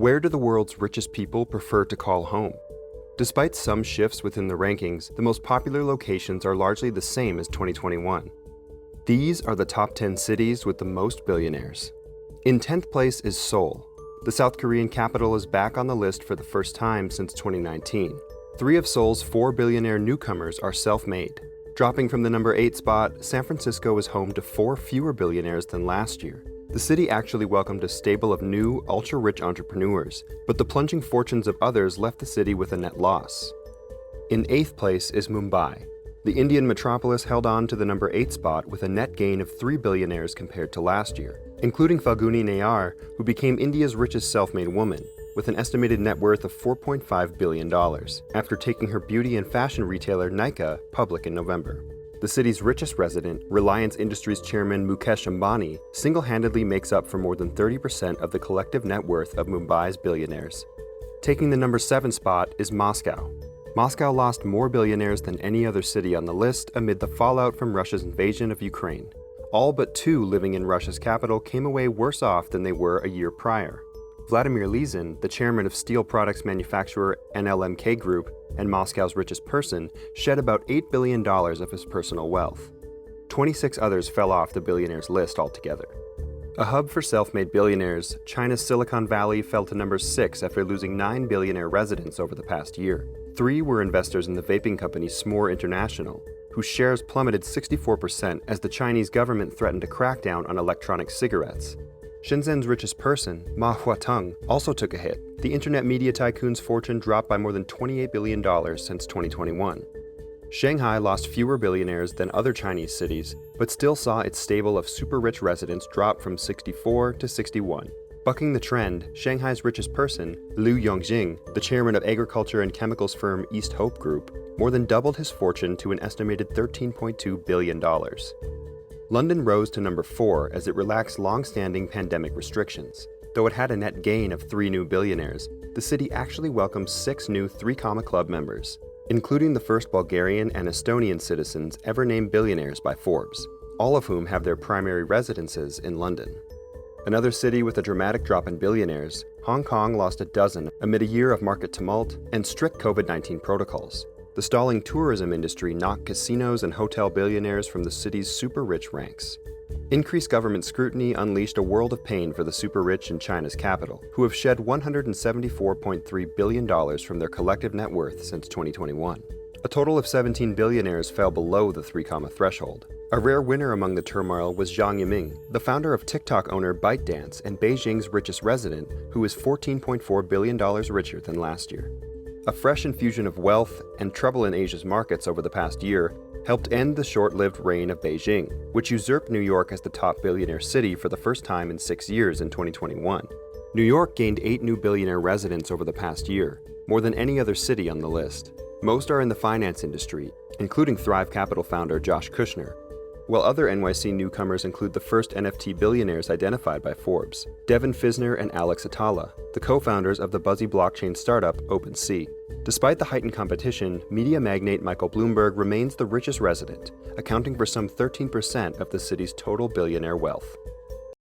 Where do the world's richest people prefer to call home? Despite some shifts within the rankings, the most popular locations are largely the same as 2021. These are the top 10 cities with the most billionaires. In 10th place is Seoul. The South Korean capital is back on the list for the first time since 2019. 3 of Seoul's 4 billionaire newcomers are self-made. Dropping from the number 8 spot, San Francisco is home to 4 fewer billionaires than last year. The city actually welcomed a stable of new, ultra-rich entrepreneurs, but the plunging fortunes of others left the city with a net loss. In 8th place is Mumbai. The Indian metropolis held on to the number 8 spot with a net gain of 3 billionaires compared to last year, including Falguni Nayar, who became India's richest self-made woman, with an estimated net worth of $4.5 billion, after taking her beauty and fashion retailer Nykaa public in November. The city's richest resident, Reliance Industries chairman Mukesh Ambani, single-handedly makes up for more than 30% of the collective net worth of Mumbai's billionaires. Taking the number 7 spot is Moscow. Moscow lost more billionaires than any other city on the list amid the fallout from Russia's invasion of Ukraine. All but 2 living in Russia's capital came away worse off than they were a year prior. Vladimir Lizin, the chairman of steel products manufacturer NLMK Group and Moscow's richest person, shed about $8 billion of his personal wealth. 26 others fell off the billionaires list altogether. A hub for self-made billionaires, China's Silicon Valley fell to number 6 after losing 9 billionaire residents over the past year. 3 were investors in the vaping company S'more International, whose shares plummeted 64% as the Chinese government threatened to crack down on electronic cigarettes. Shenzhen's richest person, Ma Huateng, also took a hit. The internet media tycoon's fortune dropped by more than $28 billion since 2021. Shanghai lost fewer billionaires than other Chinese cities, but still saw its stable of super-rich residents drop from 64 to 61. Bucking the trend, Shanghai's richest person, Liu Yongjing, the chairman of agriculture and chemicals firm East Hope Group, more than doubled his fortune to an estimated $13.2 billion. London rose to number 4 as it relaxed long-standing pandemic restrictions. Though it had a net gain of 3 new billionaires, the city actually welcomed 6 new 3 Comma Club members, including the first Bulgarian and Estonian citizens ever named billionaires by Forbes, all of whom have their primary residences in London. Another city with a dramatic drop in billionaires, Hong Kong lost a dozen amid a year of market tumult and strict COVID-19 protocols. The stalling tourism industry knocked casinos and hotel billionaires from the city's super-rich ranks. Increased government scrutiny unleashed a world of pain for the super-rich in China's capital, who have shed $174.3 billion from their collective net worth since 2021. A total of 17 billionaires fell below the 3 comma threshold. A rare winner among the turmoil was Zhang Yiming, the founder of TikTok owner ByteDance and Beijing's richest resident, who is $14.4 billion richer than last year. A fresh infusion of wealth and trouble in Asia's markets over the past year helped end the short-lived reign of Beijing, which usurped New York as the top billionaire city for the first time in 6 years in 2021. New York gained 8 new billionaire residents over the past year, more than any other city on the list. Most are in the finance industry, including Thrive Capital founder Josh Kushner, while other NYC newcomers include the first NFT billionaires identified by Forbes, Devin Fisner and Alex Atala, the co-founders of the buzzy blockchain startup OpenSea. Despite the heightened competition, media magnate Michael Bloomberg remains the richest resident, accounting for some 13% of the city's total billionaire wealth.